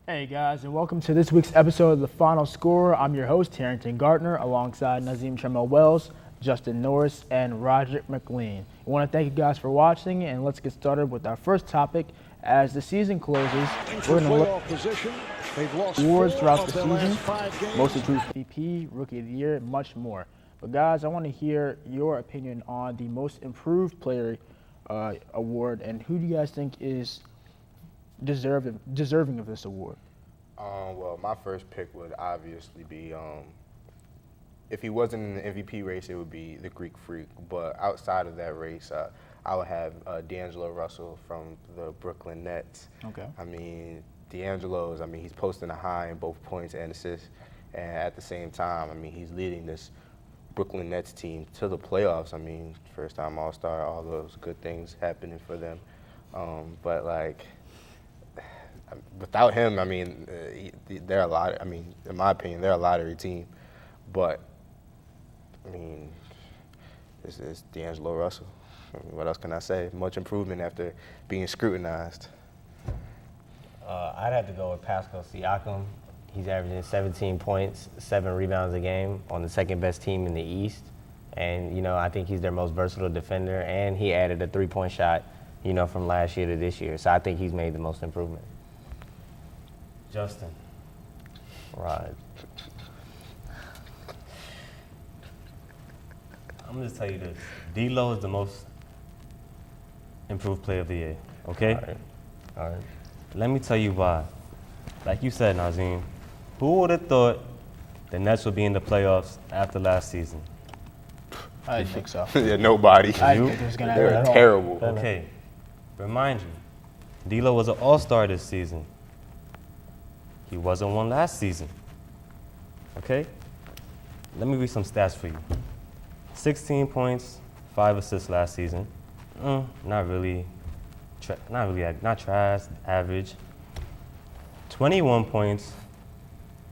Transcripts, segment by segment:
Hey guys, and welcome to this week's episode of The Final Score. I'm your host, Harrington Gardner, alongside Nazim Tremel Wells, Justin Norris, and Roger McLean. I want to thank you guys for watching, and let's get started with our first topic. As the season closes, we're going to look at awards throughout the season, most improved MVP, Rookie of the Year, and much more. But guys, I want to hear your opinion on the most improved player award, and who do you guys think is deserving of this award? Well, my first pick would obviously be, if he wasn't in the MVP race, it would be the Greek Freak. But outside of that race, I would have D'Angelo Russell from the Brooklyn Nets. Okay. I mean, he's posting a high in both points and assists. And at the same time, he's leading this Brooklyn Nets team to the playoffs. First time All-Star, all those good things happening for them. But without him, they're a lot. In my opinion, they're a lottery team. But this is D'Angelo Russell. What else can I say? Much improvement after being scrutinized. I'd have to go with Pascal Siakam. He's averaging 17 points, 7 rebounds a game on the second best team in the East. And, I think he's their most versatile defender. And he added a three-point shot, from last year to this year. So I think he's made the most improvement. Justin. Right. I'm going to just tell you this. D-Lo is the most improved player of the year, okay? All right. Let me tell you why. Like you said, Nazim, who would have thought the Nets would be in the playoffs after last season? I didn't think so. Yeah, nobody. I didn't think it was going to They're happen at all. terrible. Okay, remind you, D-Lo was an all-star this season. He wasn't one last season, okay? Let me read some stats for you. 16 points, 5 assists last season. Not trash, average. 21 points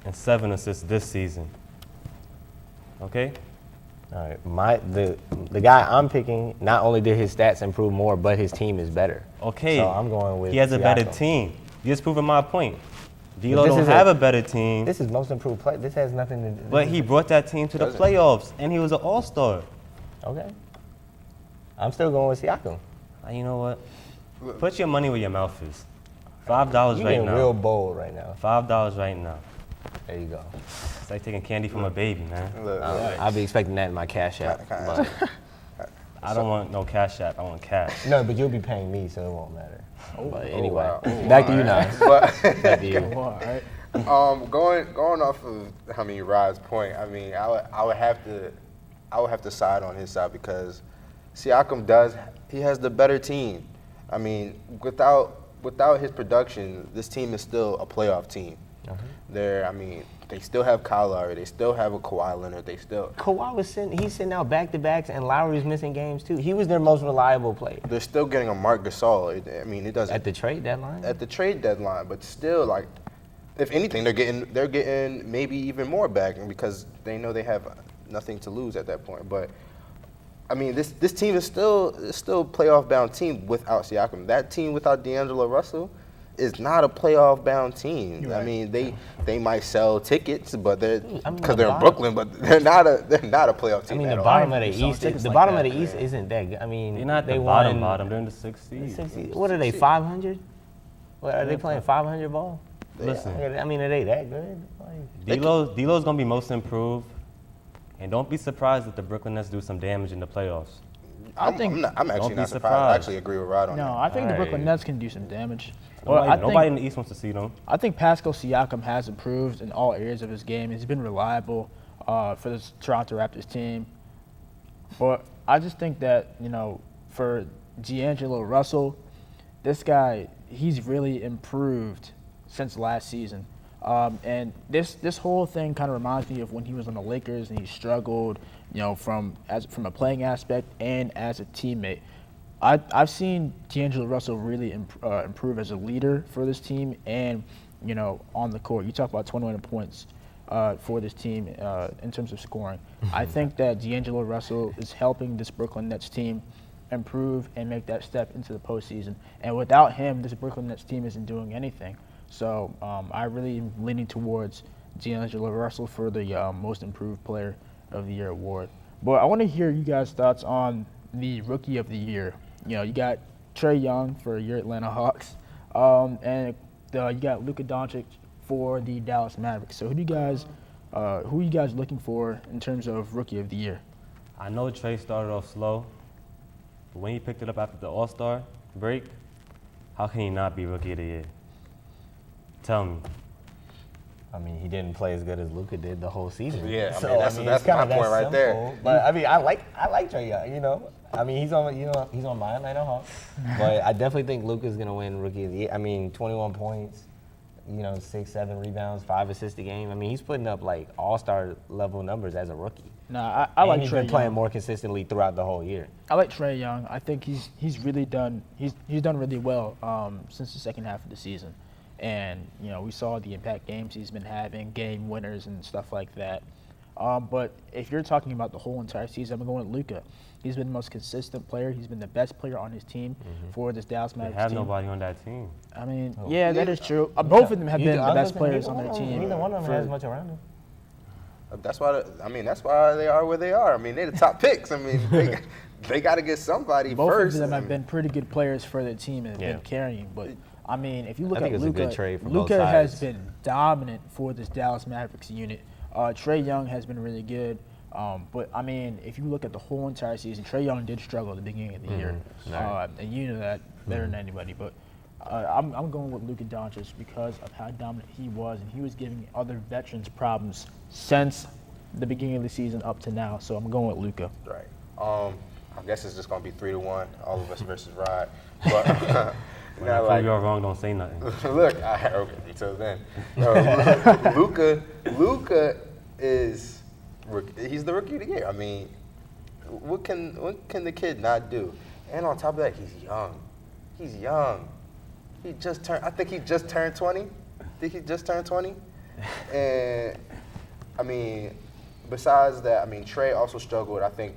and 7 assists this season. Okay? All right. The guy I'm picking, not only did his stats improve more, but his team is better. Okay. So I'm going with He has a better Siakam. team. You just proving my point. D-Lo this don't is have a better team, This is most improved play. This has nothing to do. but he brought that team to the Doesn't. playoffs, and he was an all-star. Okay. I'm still going with Siakam. You know what? Put your money where your mouth is. $5 You're right getting now. real bold right now. $5 right now. There you go. It's like taking candy from a baby, man. Look, I'll be expecting that in my cash app. But I don't want no cash app. I want cash. no, but you'll be paying me, so it won't matter. But anyway, wow. back to you now. But Back to you. All right. going off of Rod's point, I would have to side on his side because Siakam has the better team. Without his production, this team is still a playoff team. They still have Kyle Lowry, they still have a Kawhi Leonard, Kawhi he's sitting out back-to-backs, and Lowry's missing games too. He was their most reliable player. they're still getting a Marc Gasol. It doesn't At the trade deadline? at the trade deadline, but still, if anything, they're getting maybe even more back because they know they have nothing to lose at that point. But this team is still a playoff bound team without Siakam. That team without D'Angelo Russell is not a playoff bound team. You're right. They might sell tickets, but they're because the they're in bottom- Brooklyn, but they're not a playoff team. the at all. bottom of the Selling East, tickets the like bottom that, of the East isn't that good. They're not they the won bottom. They're in the sixth seed. 60. What are they, 500? What, are they playing 500 ball? Listen, Are they that good? D'Lo's gonna be most improved, and don't be surprised if the Brooklyn Nets do some damage in the playoffs. I'm think- actually Don't be not surprised. I surprised. actually agree with Rod on No, that. I think the Brooklyn Alright. Nets can do some damage. Well, Nobody in the East wants to see them. I think Pascal Siakam has improved in all areas of his game. He's been reliable for this Toronto Raptors team. But I just think that, for D'Angelo Russell, this guy, he's really improved since last season. And this whole thing kind of reminds me of when he was on the Lakers and he struggled, from a playing aspect and as a teammate. I've seen D'Angelo Russell really improve as a leader for this team and, on the court. You talk about 21 points for this team in terms of scoring. I think that D'Angelo Russell is helping this Brooklyn Nets team improve and make that step into the postseason. And without him, this Brooklyn Nets team isn't doing anything. So I really am leaning towards D'Angelo Russell for the Most Improved Player of the Year award. But I want to hear you guys' thoughts on the Rookie of the Year. You know, you got Trae Young for your Atlanta Hawks, and you got Luka Doncic for the Dallas Mavericks. So who are you guys looking for in terms of Rookie of the Year? I know Trey started off slow, but when he picked it up after the All-Star break, how can he not be Rookie of the Year? Tell me. I mean, he didn't play as good as Luka did the whole season. Yeah, I so, mean, that's it's kinda my that point right there. simple. But I mean, I like Trae Young. You know, I mean, he's on my Atlanta Hawks. But I definitely think Luka's gonna win Rookie of the Year. I mean, 21 points, 6, 7 rebounds, 5 assists a game. I mean, he's putting up like all-star level numbers as a rookie. Nah, I And like he's Trae been playing Young. more consistently throughout the whole year. I like Trae Young. I think he's really done he's done really well since the second half of the season, and we saw the impact games he's been having, game winners and stuff like that. But if you're talking about the whole entire season, I'm going with Luka. He's been the most consistent player. He's been the best player on his team for this Dallas They Mavericks have team. nobody on that team. I mean, yeah, that is true. Both of them have been the I best was players thinking on their team. Neither one of them for- has much around him. That's why. That's why they are where they are. I mean, they're the top picks. I mean, they got to get somebody Both first. of them I have mean, been pretty good players for their team and have Yeah. been carrying. But I mean, if you look I think at it's a good Luka, trade for both Luka has sides. been dominant for this Dallas Mavericks unit. Trae Young has been really good. But I mean, if you look at the whole entire season, Trae Young did struggle at the beginning of the year, Right. and you know that better than anybody. But I'm going with Luka Doncic because of how dominant he was, and he was giving other veterans problems since the beginning of the season up to now. So I'm going with Luka. right. I guess it's just gonna be 3-1, all of us versus Rod. But When now, I like, prove y'all wrong, don't say nothing. look, okay, until then. No, Luka is he's the Rookie of the Year. I mean, what can the kid not do? And on top of that, he's young. He's young. I think he just turned 20. And I mean, besides that, I mean, Trey also struggled. I think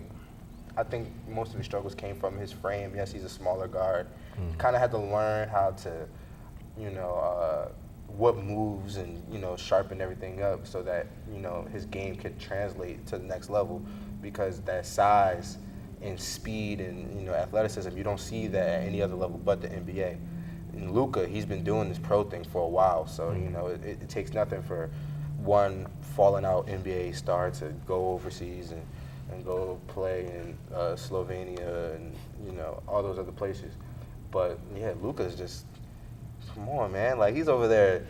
most of his struggles came from his frame. Yes, he's a smaller guard. Kind of had to learn how to, what moves and, sharpen everything up so that, his game could translate to the next level, because that size and speed and, athleticism, you don't see that at any other level but the NBA. And Luka, he's been doing this pro thing for a while, so, it takes nothing for one fallen out NBA star to go overseas and go play in Slovenia and, all those other places. But, yeah, Luka's just, come on, man. Like, he's over there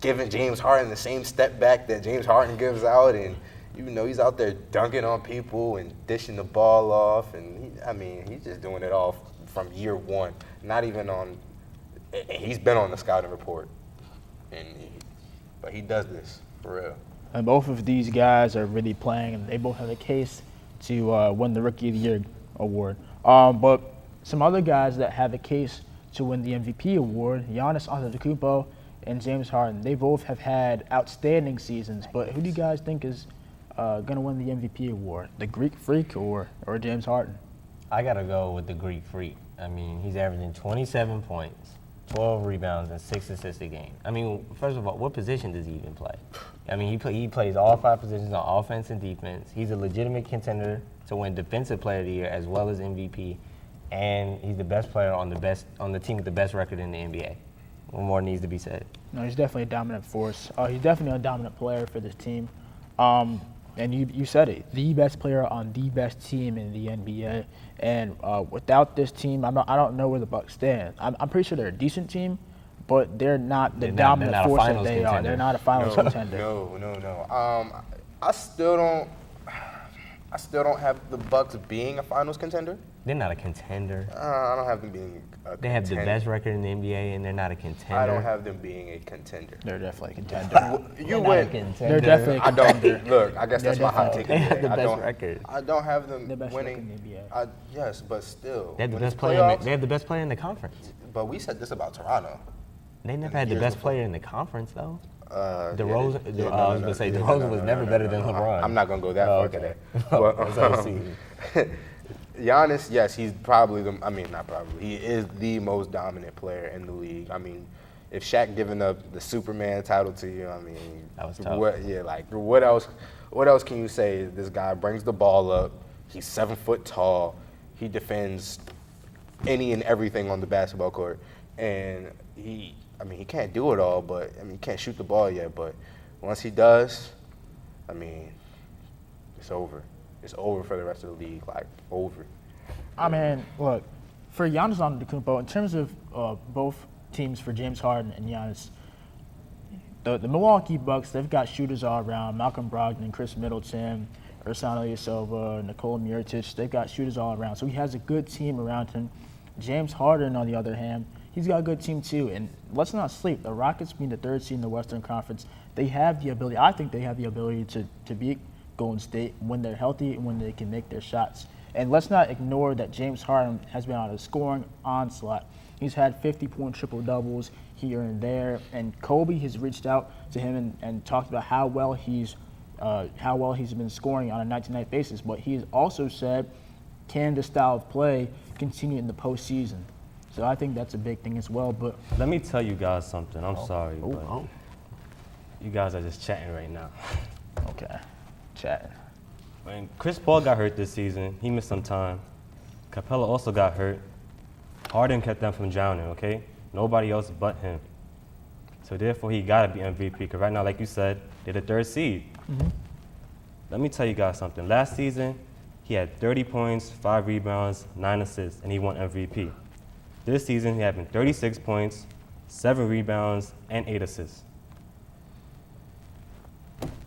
giving James Harden the same step back that James Harden gives out, and he's out there dunking on people and dishing the ball off, and he's just doing it all from year one. Not even on. He's been on the scouting report, but he does this for real. And both of these guys are really playing, and they both have a case to win the Rookie of the Year award. But some other guys that have a case to win the MVP award, Giannis Antetokounmpo and James Harden, they both have had outstanding seasons. But who do you guys think is going to win the MVP award? The Greek Freak or James Harden? I got to go with the Greek Freak. I mean, he's averaging 27 points, 12 rebounds, and 6 assists a game. I mean, first of all, what position does he even play? I mean, he plays all 5 positions on offense and defense. He's a legitimate contender to win Defensive Player of the Year as well as MVP, and he's the best player on the team with the best record in the NBA. What more needs to be said? No, he's definitely a dominant force. He's definitely a dominant player for this team. And you said it, the best player on the best team in the NBA. And without this team, I don't know where the Bucks stand. I'm pretty sure they're a decent team, but they're not the dominant they're not a force that finals they are. contender. They're not a finals contender. No. I still don't have the Bucks being a finals contender. They're not a contender. I don't have them being a They have the contender. best record in the NBA, and they're not a contender. I don't have them being a contender. They're definitely a contender. You They're not a win. contender. They're definitely a I don't. contender. Look, I guess that's They're my hot take. They have the I best don't- record. I don't have them The best record winning. in the NBA. Yes, but still. They have the when best it's player. playoffs- They have the best player in the conference. But we said this about Toronto. They never the had the years best before. player in the conference, though. DeRozan. DeRozan- I was gonna say DeRozan was never better than LeBron. I'm not gonna go that Oh, far okay. today. That's what I see. Giannis, yes, he's probably not probably. He is the most dominant player in the league. I mean, if Shaq giving up the Superman title to you, I mean, That was tough. What else? What else can you say? This guy brings the ball up. He's 7 foot tall. He defends any and everything on the basketball court, and he can't do it all, but he can't shoot the ball yet. But once he does, it's over. It's over for the rest of the league. Like over. I mean, look, for Giannis Antetokounmpo, in terms of both teams, for James Harden and Giannis, the Milwaukee Bucks, they've got shooters all around. Malcolm Brogdon, Chris Middleton, Ersan Ilyasova, Nikola Mirotic. They've got shooters all around. So he has a good team around him. James Harden, on the other hand, he's got a good team too. And let's not sleep. The Rockets being the 3rd seed in the Western Conference, they have the ability, I think they have the ability to beat Golden State when they're healthy and when they can make their shots. And let's not ignore that James Harden has been on a scoring onslaught. He's had 50-point triple-doubles here and there, and Kobe has reached out to him and talked about how well he's been scoring on a night-to-night basis. But he has also said, can this style of play continue in the postseason? So I think that's a big thing as well. But Let me tell you guys something. I'm sorry, but you guys are just chatting right now. okay, chat. When Chris Paul got hurt this season, he missed some time. Capella also got hurt. Harden kept them from drowning, okay? Nobody else but him. So therefore, he gotta be MVP. Because right now, like you said, they're the 3rd seed. Let me tell you guys something. Last season, he had 30 points, 5 rebounds, 9 assists, and he won MVP. This season, he had 36 points, 7 rebounds, and 8 assists.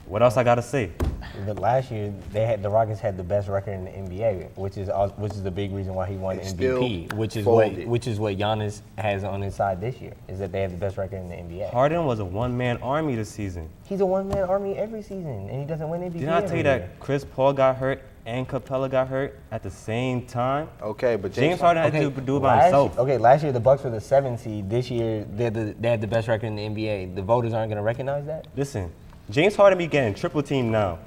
What else I gotta say? But last year, the Rockets had the best record in the NBA, which is the big reason why he won They MVP. still Which is folded. what Giannis has on his side this year, is that they have the best record in the NBA. Harden was a one-man army this season. He's a one-man army every season, and he doesn't win MVP. Didn't I tell every you year. that Chris Paul got hurt and Capella got hurt at the same time? Okay, but James Harden had to do it by last- himself. Okay, last year the Bucks were the 7th seed. This year they had the best record in the NBA. The voters aren't going to recognize that. Listen, James Harden be getting triple team now,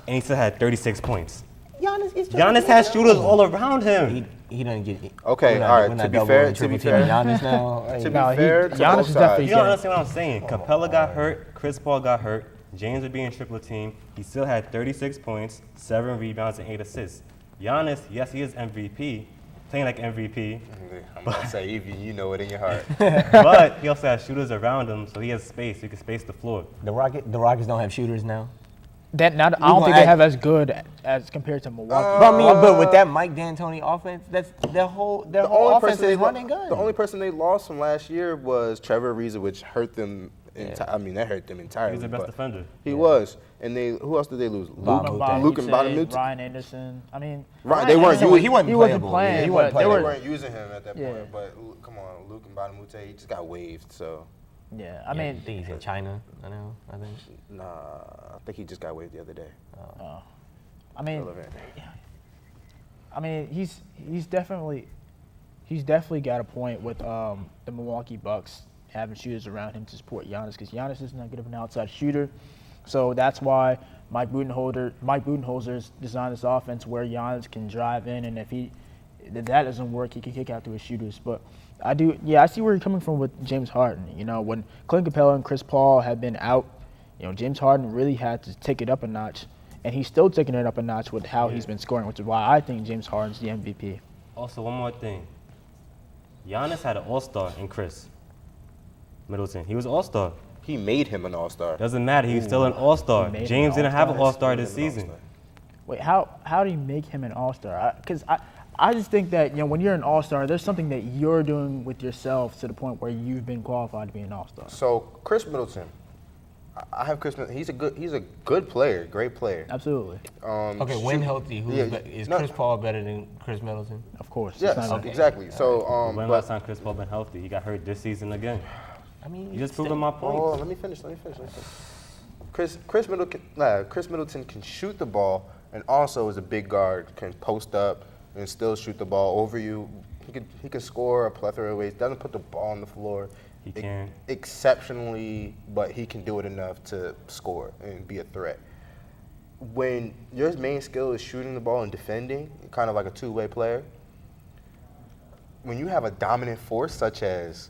and he still had 36 points. Giannis has shooters all around him. He doesn't get. Okay, we're not- all right, we're to not be doubling fair- and to be triple teaming fair- Giannis now. To be No, fair, to Giannis both is definitely sides. You don't understand what I'm saying. Capella got hurt, Chris Paul got hurt, James was being triple team. He still had 36 points, 7 rebounds, and 8 assists. Giannis, yes, he is MVP, playing like MVP, I'm about to say, even you know it in your heart. but he also has shooters around him, so he has space. He can space the floor. The Rockets don't have shooters now. I don't gonna think they act- have as good as compared to Milwaukee. But with that Mike D'Antoni offense, that's their whole offense is running gun. The only person they lost from last year was Trevor Ariza, which hurt them. That hurt them entirely. He was the best but defender. He was, and who else did they lose? Luke and Bottom Ryan Anderson. I mean, Right, they weren't Anderson, using- he wasn't he wasn't playable. playing. Yeah, he but wasn't they playable. They were, weren't using him at that Yeah. point. But come on, Luke and Bottom he just got waived. So yeah. I I mean, think he's in China. I think. nah, I think he just got waived the other day. I mean, Relevant. he's definitely got a point with the Milwaukee Bucks having shooters around him to support Giannis, because Giannis is not good of an outside shooter. So that's why Mike Budenholzer's designed this offense where Giannis can drive in, and if that doesn't work, he can kick out to his shooters. But I see where you're coming from with James Harden. You know, when Clint Capella and Chris Paul have been out, you know, James Harden really had to take it up a notch, and he's still taking it up a notch with how he's been scoring, which is why I think James Harden's the MVP. Also, one more thing. Giannis had an all-star in Chris Middleton. He was an all-star. He made him an all-star. Doesn't matter. He was still an all-star. He made him James an didn't have an all-star. all-star this season. Wait, how do you make him an all-star? Because I just think that, you know, when you're an all-star, there's something that you're doing with yourself to the point where you've been qualified to be an all-star. So Chris Middleton, I have Chris Middleton. He's a good player, great player. Absolutely, Okay, when healthy, is Chris Paul better than Chris Middleton? of course. Yes, It's not- exactly. So When but last time Chris Paul been healthy? He got hurt this season again. I mean, You just proving my point. oh, let me finish. Chris Middleton can shoot the ball, and also is a big guard, can post up and still shoot the ball over you. He can score a plethora of ways. Doesn't put the ball on the floor. He can. Exceptionally, but he can do it enough to score and be a threat. When your main skill is shooting the ball and defending, kind of like a two-way player, when you have a dominant force such as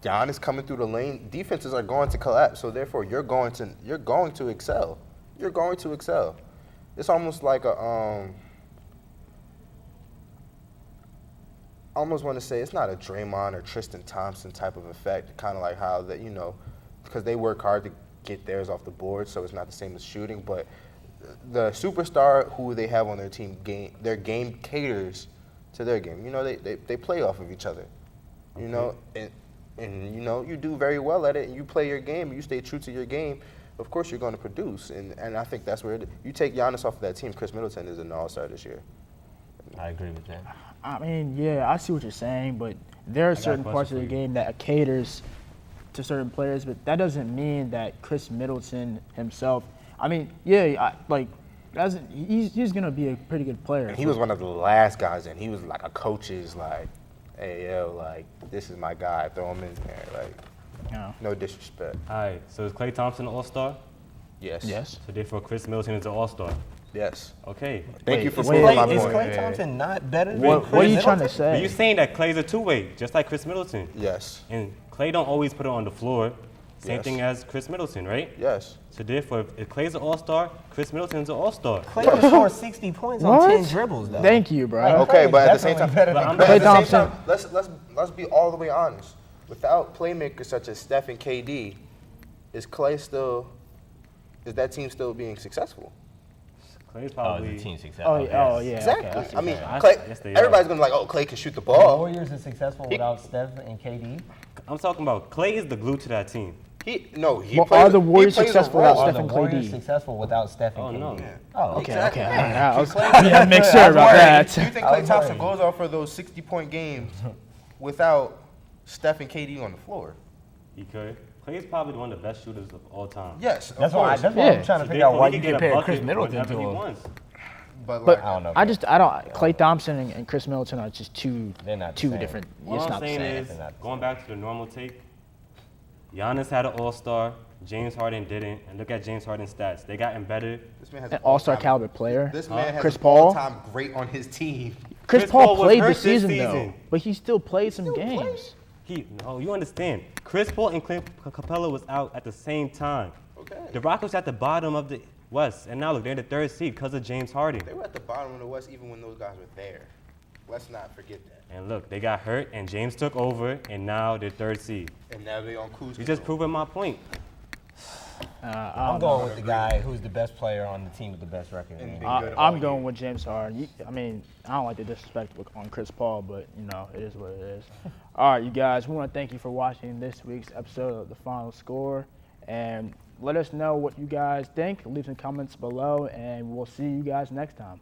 Giannis coming through the lane, defenses are going to collapse. So therefore, you're going to excel. You're going to excel. It's almost like a I almost want to say it's not a Draymond or Tristan Thompson type of effect, kind of like how that, because they work hard to get theirs off the board, so it's not the same as shooting. But the superstar who they have on their team, their game caters to their game. They play off of each other. And you do very well at it, and you play your game, and you stay true to your game. Of course, you're going to produce, and I think that's where you take Giannis off of that team. Chris Middleton is an all-star this year. I agree with that. I mean, yeah, I see what you're saying, but there are got a certain parts of question the for you. game that caters to certain players, but that doesn't mean that Chris Middleton himself. I mean, yeah, he's gonna be a pretty good player. And he was one of the last guys in. He was like a coach's like, hey yo, like this is my guy. Throw him in there. Like, Yeah. no disrespect. All right, so is Klay Thompson an all-star? Yes. Yes. So therefore, Chris Middleton is an all-star. Yes. Okay. Thank you for wait, proving my Is point. Klay Thompson not better than What are you trying to Middleton? But say? you saying that Klay's a two-way, just like Chris Middleton. Yes. And Klay don't always put it on the floor. Same Yes. thing as Chris Middleton, right? Yes. So therefore, if Klay's an all-star, Chris Middleton's an all-star. Klay can score 60 points on What? 10 dribbles, though. Thank you, bro. Okay, Klay but at the is same time, definitely better But than I'm but Klay at the same Thompson. time, let's be all the way honest. Without playmakers such as Steph and KD, is that team still being successful? Clay's Oh, probably. the team success. Oh, yeah, oh, yeah. Exactly. Okay, I see I mean, what I- Clay, yes, they are. everybody's gonna be like, oh, Clay can shoot the The ball. Warriors are successful without Steph and KD. I'm talking about Klay is the glue to that team. He Well, plays. are the he Warriors plays a successful role. without Are Steph the and Warriors KD? successful without Steph and Oh, KD? no. Oh, okay. Exactly. I was make sure I was about worried. that. Do you think I Klay was Thompson worried. goes off for those 60-point games without Steph and KD on the floor? He could. Klay is probably one of the best shooters of all time. Yes, That's of why course. I'm Yeah. trying to So figure out therefore, why he you can get a compare bucket Chris Middleton whenever to he him. wants. But, But I don't know. I don't. Klay Thompson and Chris Middleton are just two They're not the two same. different. All It's I'm not the saying same. is, They're not the going back to the normal take, Giannis had an all-star, James Harden didn't, and look at James Harden's stats. They gotten better. this man has An an all-star all-time- caliber player. This man has Chris an Paul. all-time great on his team. Chris Paul was played hurt this season though, season. but he still played some games. No, you understand. Chris Paul and Clint Capella was out at the same time. Okay. The Rockets at the bottom of the West, and now look, they're in the third seed because of James Harden. They were at the bottom of the West even when those guys were there. Let's not forget that. And look, they got hurt, and James took over, and now they're third seed. And now they on cruise You just control. proving my point. I'm going with the guy who's the best player on the team with the best record. And man. big good I'm all going year. with James Harden. I mean, I don't like the disrespect on Chris Paul, but it is what it is. All right, you guys, we want to thank you for watching this week's episode of The Final Score, and let us know what you guys think. Leave some comments below, and we'll see you guys next time.